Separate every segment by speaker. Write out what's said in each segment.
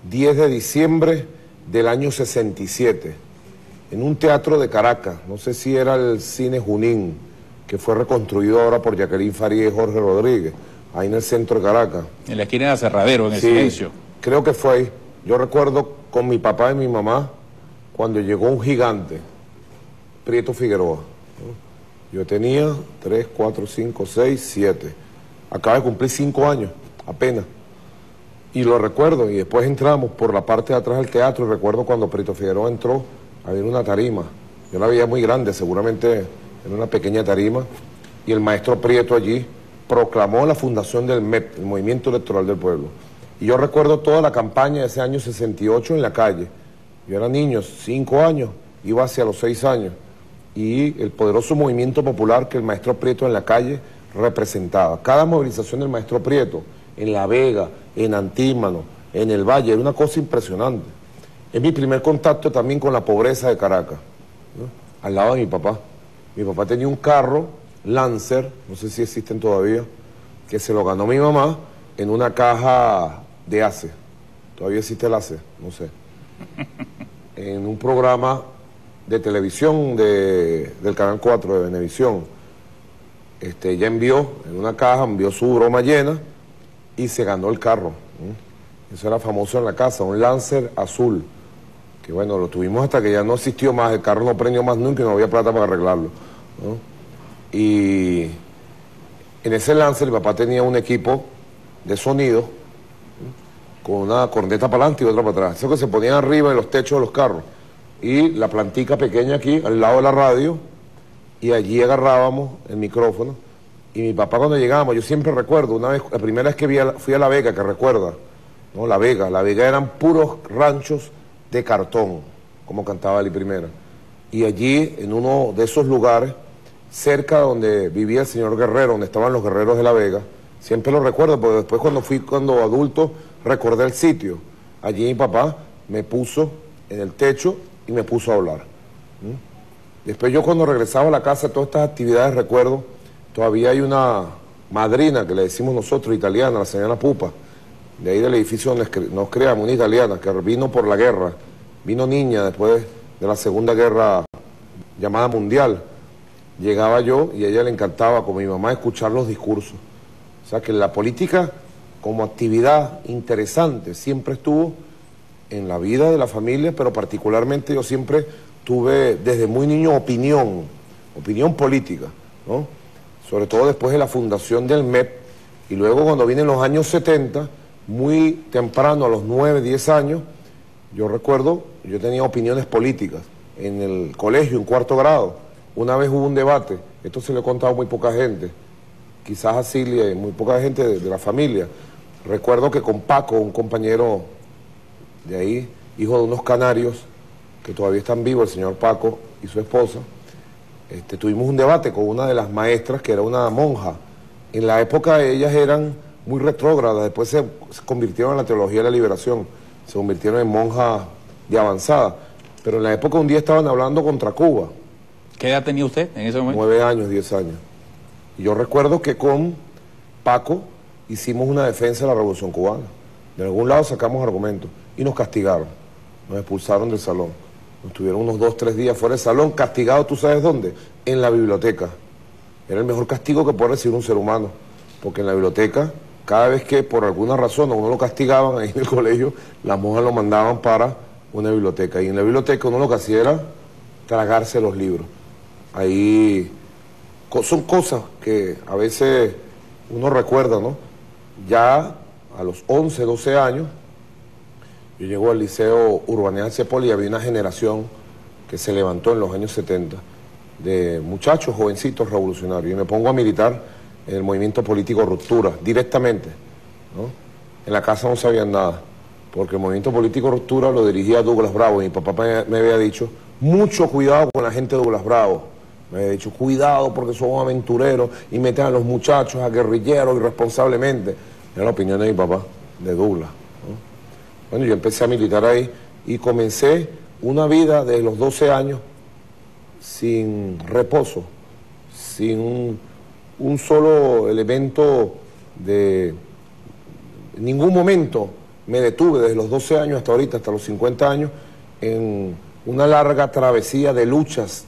Speaker 1: 10 de diciembre del año 67, en un teatro de Caracas, no sé si era el Cine Junín, que fue reconstruido ahora por Jacqueline Faría y Jorge Rodríguez, ahí en el centro de Caracas.
Speaker 2: En la esquina de Aserradero, en el
Speaker 1: Sí,
Speaker 2: Silencio.
Speaker 1: creo que fue ahí. Yo recuerdo con mi papá y mi mamá, cuando llegó un gigante, Prieto Figueroa, ¿no? Yo tenía 3, 4, 5, 6, 7. Acaba de cumplir 5 años, apenas. Y lo recuerdo, y después entramos por la parte de atrás del teatro, y recuerdo cuando Prieto Figueroa entró, había una tarima. Yo la veía muy grande, seguramente era una pequeña tarima, y el maestro Prieto allí proclamó la fundación del MEP, el Movimiento Electoral del Pueblo. Y yo recuerdo toda la campaña de ese año 68 en la calle. Yo era niño, 5 años, iba hacia los 6 años. Y el poderoso movimiento popular que el maestro Prieto en la calle representaba. Cada movilización del maestro Prieto, en La Vega, en Antímano, en el Valle, era una cosa impresionante. Es mi primer contacto también con la pobreza de Caracas, ¿no? Al lado de mi papá. Mi papá tenía un carro, Lancer, no sé si existen todavía, que se lo ganó mi mamá en una caja de ACE. Todavía existe el ACE, no sé. En un programa de televisión del Canal 4 de Venevisión. Ella envió en una caja, envió su broma llena y se ganó el carro. Eso era famoso en la casa, un Lancer azul, que bueno, lo tuvimos hasta que ya no existió más, el carro no prendió más nunca y no había plata para arreglarlo, ¿no? Y en ese Lancer el papá tenía un equipo de sonido, ¿no?, con una corneta para adelante y otra para atrás, eso que se ponían arriba en los techos de los carros, y la plantica pequeña aquí, al lado de la radio, y allí agarrábamos el micrófono. Y mi papá cuando llegábamos, yo siempre recuerdo, una vez, la primera vez que fui a La Vega, que recuerda, ¿no? La Vega eran puros ranchos de cartón, como cantaba Ali Primera. Y allí, en uno de esos lugares, cerca donde vivía el señor Guerrero, donde estaban los guerreros de La Vega, siempre lo recuerdo, porque después cuando adulto, recordé el sitio. Allí mi papá me puso en el techo y me puso a hablar. Después yo cuando regresaba a la casa, todas estas actividades recuerdo, todavía hay una madrina que le decimos nosotros, italiana, la señora Pupa, de ahí del edificio donde nos creamos, una italiana que vino por la guerra, vino niña después de la Segunda Guerra llamada Mundial. Llegaba yo y a ella le encantaba, como mi mamá, escuchar los discursos. O sea que la política como actividad interesante siempre estuvo en la vida de la familia, pero particularmente yo siempre tuve desde muy niño opinión política, ¿no? Sobre todo después de la fundación del MEP, y luego cuando vienen los años 70, muy temprano, a los 9, 10 años, yo recuerdo, yo tenía opiniones políticas en el colegio, en 4º grado. Una vez hubo un debate, esto se lo he contado a muy poca gente, quizás a Cilia y muy poca gente de la familia. Recuerdo que con Paco, un compañero de ahí, hijo de unos canarios, que todavía están vivos, el señor Paco y su esposa, tuvimos un debate con una de las maestras, que era una monja. En la época ellas eran muy retrógradas, después se convirtieron en la teología de la liberación, se convirtieron en monjas de avanzada, pero en la época un día estaban hablando contra Cuba.
Speaker 2: ¿Qué edad tenía usted en ese momento?
Speaker 1: 9 años, 10 años. Y yo recuerdo que con Paco hicimos una defensa de la Revolución Cubana. De algún lado sacamos argumentos y nos castigaron, nos expulsaron del salón. Nos tuvieron unos 2, 3 días fuera del salón, castigados, ¿tú sabes dónde? En la biblioteca. Era el mejor castigo que puede recibir un ser humano, porque en la biblioteca, cada vez que por alguna razón a uno lo castigaban ahí en el colegio, las monjas lo mandaban para una biblioteca. Y en la biblioteca uno lo que hacía era tragarse los libros. Ahí son cosas que a veces uno recuerda, ¿no? Ya a los 11, 12 años, yo llego al Liceo Urbanidad Cepol y había una generación que se levantó en los años 70 de muchachos, jovencitos revolucionarios. Y me pongo a militar en el movimiento político Ruptura, directamente, ¿no? En la casa no sabían nada, porque el movimiento político Ruptura lo dirigía Douglas Bravo. Y mi papá me había dicho, mucho cuidado con la gente de Douglas Bravo. Me había dicho, cuidado porque son aventureros y meten a los muchachos a guerrilleros irresponsablemente. Era la opinión de mi papá, de Douglas, ¿no? Bueno, yo empecé a militar ahí y comencé una vida desde los 12 años sin reposo, sin un solo elemento de... En ningún momento me detuve desde los 12 años hasta ahorita, hasta los 50 años, en una larga travesía de luchas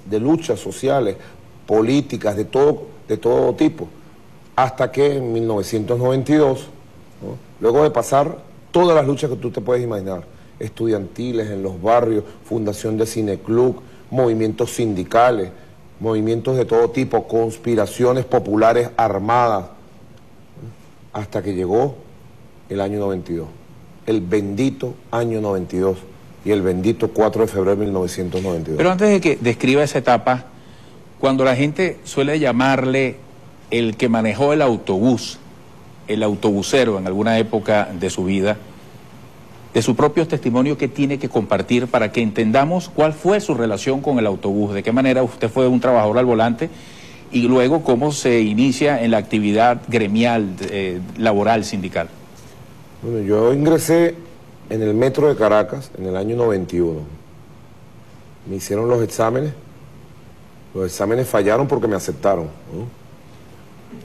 Speaker 1: sociales, políticas, de todo tipo, hasta que en 1992, ¿no?, luego de pasar todas las luchas que tú te puedes imaginar, estudiantiles en los barrios, fundación de cineclub, movimientos sindicales, movimientos de todo tipo, conspiraciones populares armadas, hasta que llegó el año 92, el bendito año 92 y el bendito 4 de febrero de 1992.
Speaker 2: Pero antes de que describa esa etapa, cuando la gente suele llamarle el que manejó el autobús, el autobusero en alguna época de su vida, de su propio testimonio, ¿qué tiene que compartir para que entendamos cuál fue su relación con el autobús? ¿De qué manera usted fue un trabajador al volante? Y luego, ¿cómo se inicia en la actividad gremial, laboral, sindical?
Speaker 1: Bueno, yo ingresé en el metro de Caracas en el año 91. Me hicieron los exámenes fallaron porque me aceptaron, ¿no?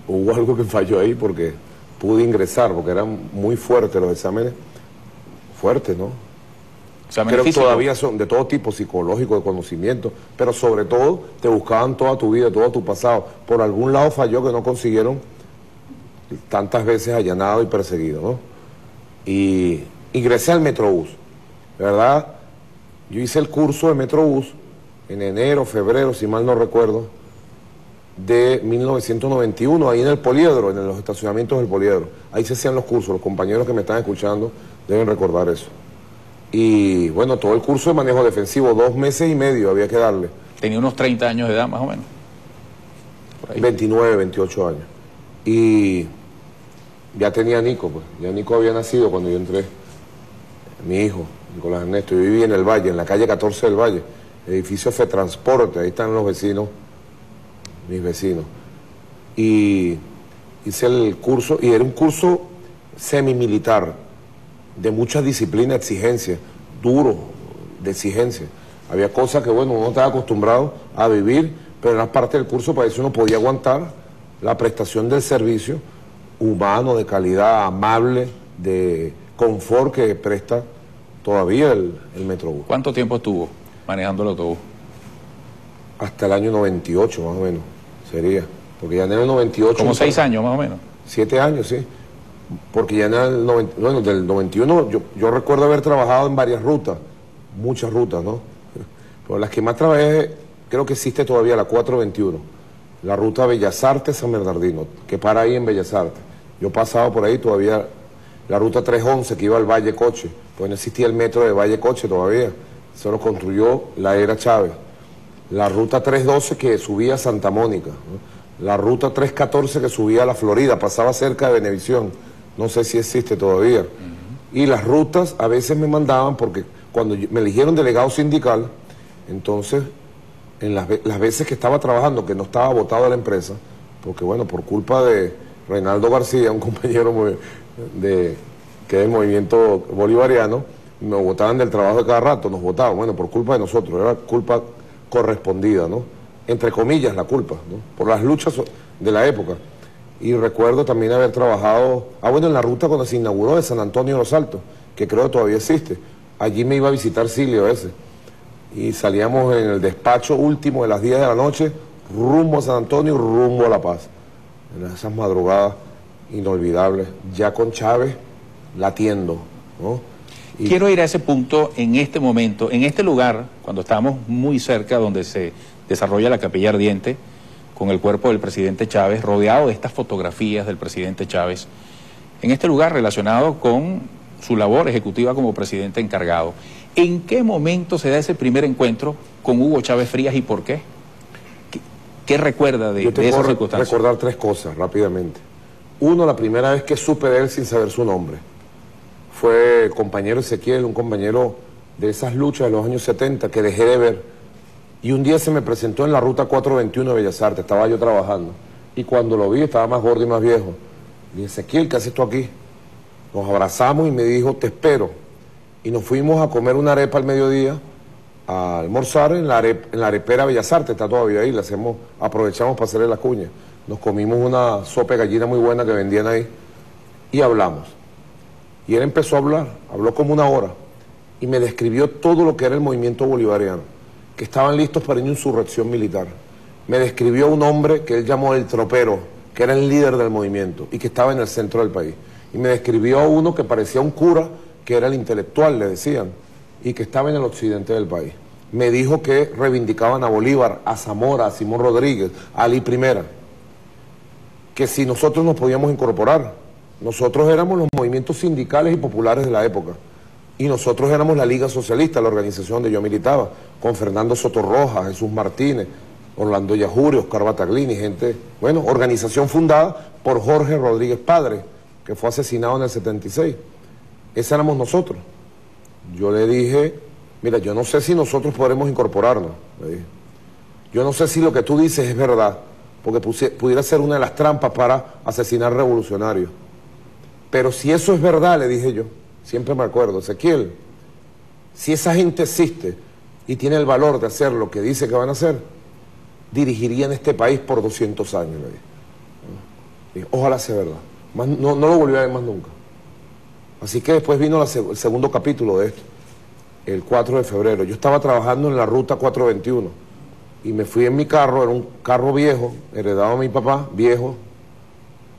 Speaker 1: Hubo algo que falló ahí porque pude ingresar, porque eran muy fuertes los exámenes, fuertes, ¿no? Creo que todavía son de todo tipo, psicológico, de conocimiento, pero sobre todo te buscaban toda tu vida, todo tu pasado. Por algún lado falló que no consiguieron, tantas veces allanado y perseguido, ¿no? Y ingresé al Metrobús, ¿verdad? Yo hice el curso de Metrobús en enero, febrero, si mal no recuerdo, de 1991, ahí en el Poliedro, en los estacionamientos del Poliedro. Ahí se hacían los cursos, los compañeros que me están escuchando deben recordar eso. Y bueno, todo el curso de manejo defensivo, 2 meses y medio había que darle.
Speaker 2: Tenía unos 30 años de edad, más o menos.
Speaker 1: Por ahí. 29, 28 años. Y ya tenía Nico, pues. Ya Nico había nacido cuando yo entré. Mi hijo, Nicolás Ernesto. Yo vivía en el Valle, en la calle 14 del Valle. Edificio Fetransporte, ahí están los vecinos, mis vecinos. Y hice el curso, y era un curso semimilitar, de mucha disciplina, exigencia, duro, de exigencia. Había cosas que, bueno, uno estaba acostumbrado a vivir, pero en la parte del curso para eso uno podía aguantar la prestación del servicio humano, de calidad, amable, de confort que presta todavía el Metrobús.
Speaker 2: ¿Cuánto tiempo estuvo manejando el autobús?
Speaker 1: Hasta el año 98, más o menos, sería. Porque ya en el 98...
Speaker 2: Como 6 años, más o menos.
Speaker 1: 7 años, sí. Porque ya en el 90, del 91 yo recuerdo haber trabajado en varias rutas, muchas rutas, ¿no? Pero las que más trabajé, creo que existe todavía la 421, la ruta Bellas Artes-San Bernardino, que para ahí en Bellas Artes. Yo pasaba por ahí todavía, la ruta 311 que iba al Valle Coche, pues no existía el metro de Valle Coche todavía, se lo construyó la era Chávez. La ruta 312 que subía a Santa Mónica, ¿no? La ruta 314 que subía a la Florida, pasaba cerca de Venevisión. No sé si existe todavía. Y las rutas a veces me mandaban, porque cuando me eligieron delegado sindical, entonces, en las veces que estaba trabajando, que no estaba votado de la empresa, porque bueno, por culpa de Reinaldo García, un compañero que es del movimiento bolivariano, me votaban del trabajo de cada rato, nos votaban, bueno, por culpa de nosotros, era culpa correspondida, ¿no? Entre comillas la culpa, ¿no? Por las luchas de la época. Y recuerdo también haber trabajado, en la ruta cuando se inauguró de San Antonio de los Altos, que creo que todavía existe. Allí me iba a visitar Silvio ese. Y salíamos en el despacho último de las 10 de la noche, rumbo a San Antonio, rumbo a La Paz. En esas madrugadas inolvidables, ya con Chávez latiendo, ¿no?
Speaker 2: Quiero ir a ese punto en este momento, en este lugar, cuando estamos muy cerca donde se desarrolla la Capilla Ardiente, con el cuerpo del presidente Chávez, rodeado de estas fotografías del presidente Chávez, en este lugar relacionado con su labor ejecutiva como presidente encargado. ¿En qué momento se da ese primer encuentro con Hugo Chávez Frías y por qué? ¿Qué recuerda de esa circunstancia?
Speaker 1: Recordar 3 cosas rápidamente. Uno, la primera vez que supe de él sin saber su nombre. Fue compañero Ezequiel, un compañero de esas luchas de los años 70 que dejé de ver. Y un día se me presentó en la ruta 421 de Bellas Artes, estaba yo trabajando. Y cuando lo vi, estaba más gordo y más viejo. Le dije, Ezequiel, ¿qué haces tú aquí? Nos abrazamos y me dijo, te espero. Y nos fuimos a comer una arepa al mediodía, a almorzar en la arepera Bellas Artes, está todavía ahí, aprovechamos para hacerle la cuña. Nos comimos una sopa de gallina muy buena que vendían ahí y hablamos. Y él empezó a hablar, habló como una hora, y me describió todo lo que era el movimiento bolivariano, que estaban listos para una insurrección militar. Me describió un hombre que él llamó el tropero, que era el líder del movimiento y que estaba en el centro del país. Y me describió a uno que parecía un cura, que era el intelectual, le decían, y que estaba en el occidente del país. Me dijo que reivindicaban a Bolívar, a Zamora, a Simón Rodríguez, a Ali Primera, que si nosotros nos podíamos incorporar. Nosotros éramos los movimientos sindicales y populares de la época, y nosotros éramos la Liga Socialista, la organización donde yo militaba, con Fernando Sotorroja, Jesús Martínez, Orlando Yajuri, Oscar Bataglini, gente, bueno, organización fundada por Jorge Rodríguez Padre, que fue asesinado en el 76. Ese éramos nosotros. Yo le dije, mira, yo no sé si nosotros podremos incorporarnos, le dije. Yo no sé si lo que tú dices es verdad, porque pudiera ser una de las trampas para asesinar revolucionarios. Pero si eso es verdad, le dije yo, siempre me acuerdo, Ezequiel, si esa gente existe y tiene el valor de hacer lo que dice que van a hacer, dirigirían este país por 200 años, le dije. Ojalá sea verdad. No lo volví a ver más nunca. Así que después vino el segundo capítulo de esto, el 4 de febrero. Yo estaba trabajando en la ruta 421 y me fui en mi carro, era un carro viejo, heredado a mi papá, viejo,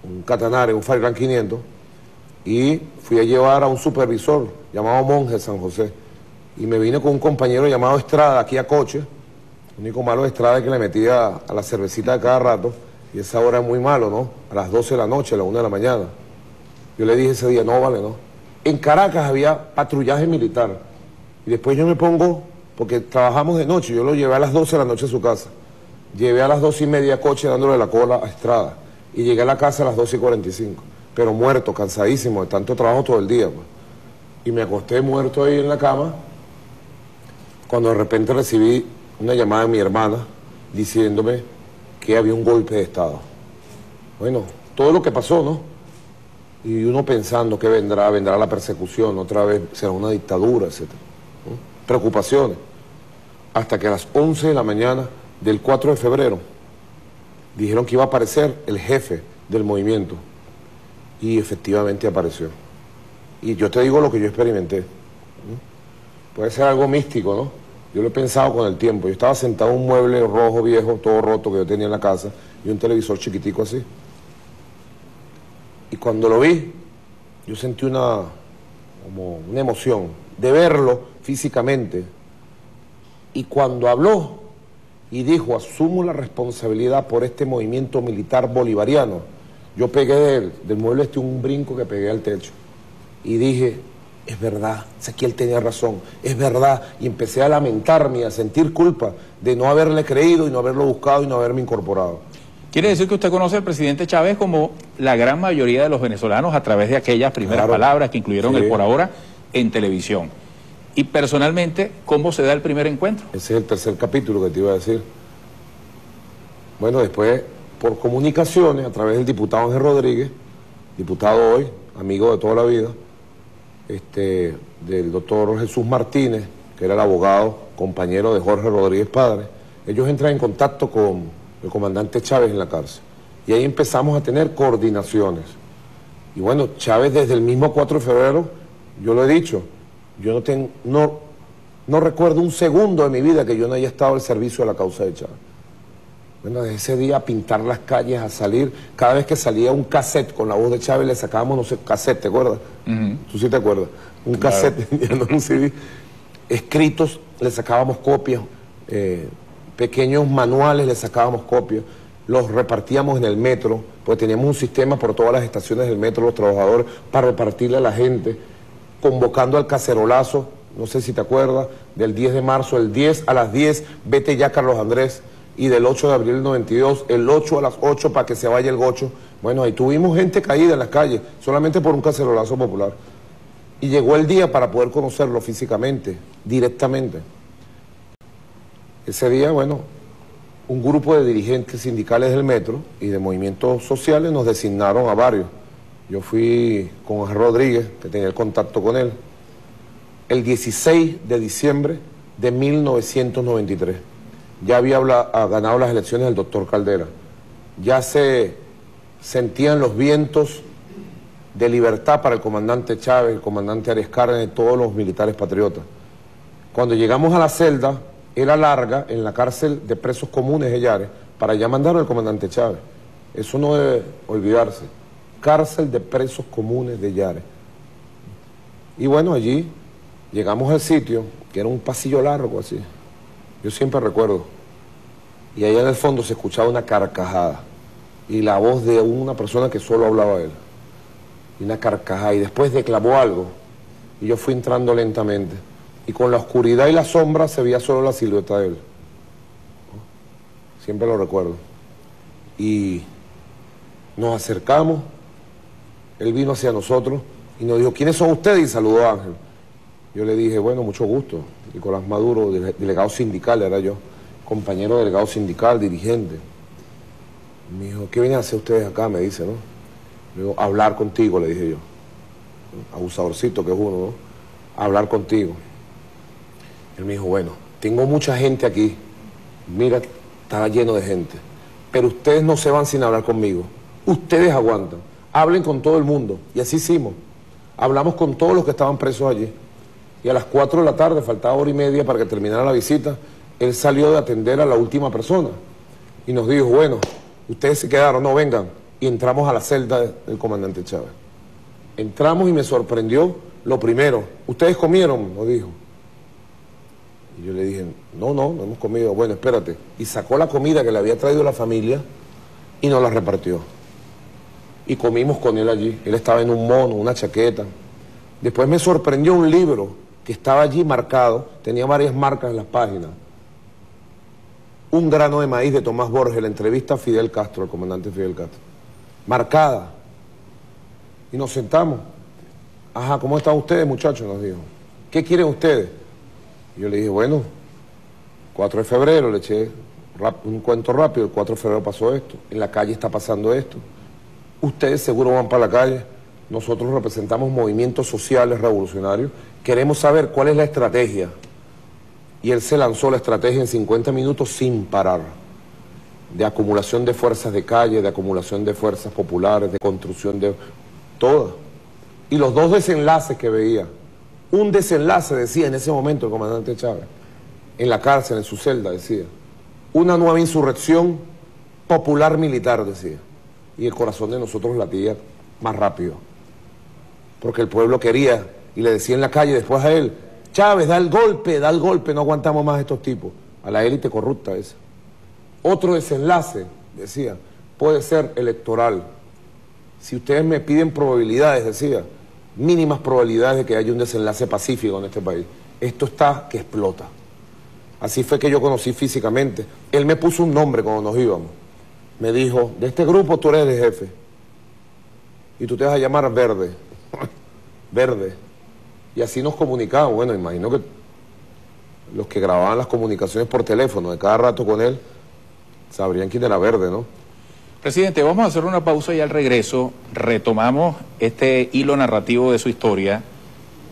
Speaker 1: un Catanare, un Fireland 500, y fui a llevar a un supervisor llamado Monje San José. Y me vine con un compañero llamado Estrada, aquí a Coche. El único malo de Estrada es que le metía a la cervecita de cada rato, y esa hora es muy malo, ¿no? A las 12 de la noche, a las 1 de la mañana. Yo le dije ese día, no, vale, no. En Caracas había patrullaje militar, y después yo me pongo, porque trabajamos de noche, yo lo llevé a las 12 de la noche a su casa. Llevé a las 2:30 a Coche dándole la cola a Estrada, y llegué a la casa a las 12:45, pero muerto, cansadísimo, de tanto trabajo todo el día, pues. Y me acosté muerto ahí en la cama, cuando de repente recibí una llamada de mi hermana diciéndome que había un golpe de Estado. Bueno, todo lo que pasó, ¿no? Y uno pensando que vendrá la persecución, otra vez será una dictadura, etc. ¿no? Preocupaciones. Hasta que a las 11 de la mañana del 4 de febrero dijeron que iba a aparecer el jefe del movimiento. Y efectivamente apareció. Y yo te digo lo que yo experimenté. ¿no? Puede ser algo místico, ¿no? Yo lo he pensado con el tiempo. Yo estaba sentado en un mueble rojo, viejo, todo roto que yo tenía en la casa, y un televisor chiquitico así. Y cuando lo vi, yo sentí como una emoción de verlo físicamente. Y cuando habló y dijo, asumo la responsabilidad por este movimiento militar bolivariano, yo pegué del mueble un brinco que pegué al techo. Y dije, es verdad, Ezequiel tenía razón, es verdad. Y empecé a lamentarme y a sentir culpa de no haberle creído y no haberlo buscado y no haberme incorporado.
Speaker 2: ¿Quiere decir que usted conoce al presidente Chávez como la gran mayoría de los venezolanos a través de aquellas primeras palabras que incluyeron el por ahora en televisión? Y personalmente, ¿cómo se da el primer encuentro?
Speaker 1: Ese es el tercer capítulo que te iba a decir. Bueno, después, por comunicaciones, a través del diputado Ángel Rodríguez, diputado hoy, amigo de toda la vida, del doctor Jesús Martínez, que era el abogado, compañero de Jorge Rodríguez Padre, ellos entran en contacto con el comandante Chávez en la cárcel. Y ahí empezamos a tener coordinaciones. Y bueno, Chávez desde el mismo 4 de febrero, yo lo he dicho, yo no recuerdo un segundo de mi vida que yo no haya estado al servicio de la causa de Chávez. Bueno, desde ese día a pintar las calles, a salir, cada vez que salía un cassette con la voz de Chávez le sacábamos, no sé, cassette, ¿te acuerdas? Tú sí te acuerdas. Un cassette, no un CD, escritos, le sacábamos copias, pequeños manuales le sacábamos copias, los repartíamos en el metro, porque teníamos un sistema por todas las estaciones del metro, los trabajadores, para repartirle a la gente, convocando al cacerolazo, no sé si te acuerdas, del 10 de marzo, el 10 a las 10, vete ya Carlos Andrés, y del 8 de abril del 92, el 8 a las 8 para que se vaya el gocho. Bueno, ahí tuvimos gente caída en las calles, solamente por un cacerolazo popular. Y llegó el día para poder conocerlo físicamente, directamente. Ese día, bueno, un grupo de dirigentes sindicales del metro y de movimientos sociales nos designaron a varios. Yo fui con Ángel Rodríguez, que tenía el contacto con él, el 16 de diciembre de 1993. Ya había ganado las elecciones el doctor Caldera. Ya se sentían los vientos de libertad para el comandante Chávez, el comandante Arias Cárdenas y todos los militares patriotas. Cuando llegamos a la celda, era larga en la cárcel de presos comunes de Yares, para allá mandaron al comandante Chávez. Eso no debe olvidarse. Cárcel de presos comunes de Yares. Y bueno, allí llegamos al sitio, que era un pasillo largo así. Yo siempre recuerdo. Y allá en el fondo se escuchaba una carcajada. Y la voz de una persona que solo hablaba él. Y una carcajada. Y después declamó algo. Y yo fui entrando lentamente. Y con la oscuridad y la sombra se veía solo la silueta de él. Siempre lo recuerdo. Y nos acercamos. Él vino hacia nosotros y nos dijo, ¿quiénes son ustedes? Y saludó a Ángel. Yo le dije, bueno, mucho gusto. Nicolás Maduro, delegado sindical, era yo. Compañero delegado sindical, dirigente. Me dijo, ¿qué vienen a hacer ustedes acá? Me dice, ¿no? Le digo, hablar contigo, le dije yo. Abusadorcito que es uno, ¿no? Hablar contigo. Él me dijo, bueno, tengo mucha gente aquí. Mira, está lleno de gente. Pero ustedes no se van sin hablar conmigo. Ustedes aguantan. Hablen con todo el mundo. Y así hicimos. Hablamos con todos los que estaban presos allí. Y a las 4 de la tarde, faltaba hora y media para que terminara la visita, él salió de atender a la última persona. Y nos dijo, bueno, ustedes se quedaron, no, vengan. Y entramos a la celda del comandante Chávez. Entramos y me sorprendió lo primero. ¿Ustedes comieron? Nos dijo. Y yo le dije, no hemos comido. Bueno, espérate. Y sacó la comida que le había traído la familia y nos la repartió. Y comimos con él allí. Él estaba en un mono, una chaqueta. Después me sorprendió un libro que estaba allí marcado, tenía varias marcas en las páginas. Un grano de maíz de Tomás Borges, la entrevista a Fidel Castro, al comandante Fidel Castro. Marcada. Y nos sentamos. Ajá, ¿cómo están ustedes, muchachos? Nos dijo. ¿Qué quieren ustedes? Y yo le dije, bueno, 4 de febrero, le eché un cuento rápido, el 4 de febrero pasó esto, en la calle está pasando esto. Ustedes seguro van para la calle, nosotros representamos movimientos sociales revolucionarios, queremos saber cuál es la estrategia. Y él se lanzó la estrategia en 50 minutos sin parar, de acumulación de fuerzas de calle, de acumulación de fuerzas populares, de construcción de todas. Y los dos desenlaces que veía, un desenlace decía en ese momento el comandante Chávez, en la cárcel, en su celda, decía, una nueva insurrección popular militar, decía. Y el corazón de nosotros latía más rápido. Porque el pueblo quería, y le decía en la calle después a él, Chávez, da el golpe, no aguantamos más a estos tipos, a la élite corrupta esa. Otro desenlace, decía, puede ser electoral. Si ustedes me piden probabilidades, decía, mínimas probabilidades de que haya un desenlace pacífico en este país. Esto está que explota. Así fue que yo conocí físicamente. Él me puso un nombre cuando nos íbamos. Me dijo, de este grupo tú eres el jefe. Y tú te vas a llamar Verde. Verde. Y así nos comunicamos. Bueno, imagino que los que grababan las comunicaciones por teléfono de cada rato con él, sabrían quién era Verde, ¿no?
Speaker 2: Presidente, vamos a hacer una pausa y al regreso retomamos este hilo narrativo de su historia,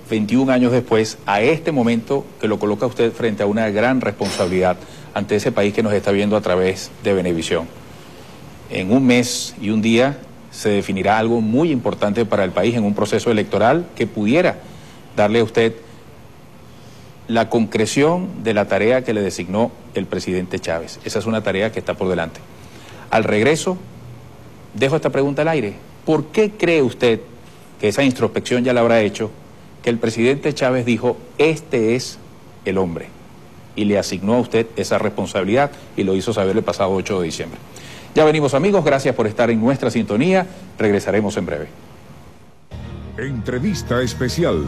Speaker 2: 21 años después, a este momento que lo coloca usted frente a una gran responsabilidad ante ese país que nos está viendo a través de Venevisión. En un mes y un día se definirá algo muy importante para el país en un proceso electoral que pudiera darle a usted la concreción de la tarea que le designó el presidente Chávez. Esa es una tarea que está por delante. Al regreso, dejo esta pregunta al aire. ¿Por qué cree usted, que esa introspección ya la habrá hecho, que el presidente Chávez dijo, este es el hombre? Y le asignó a usted esa responsabilidad y lo hizo saber el pasado 8 de diciembre. Ya venimos, amigos, gracias por estar en nuestra sintonía. Regresaremos en breve.
Speaker 3: Entrevista especial.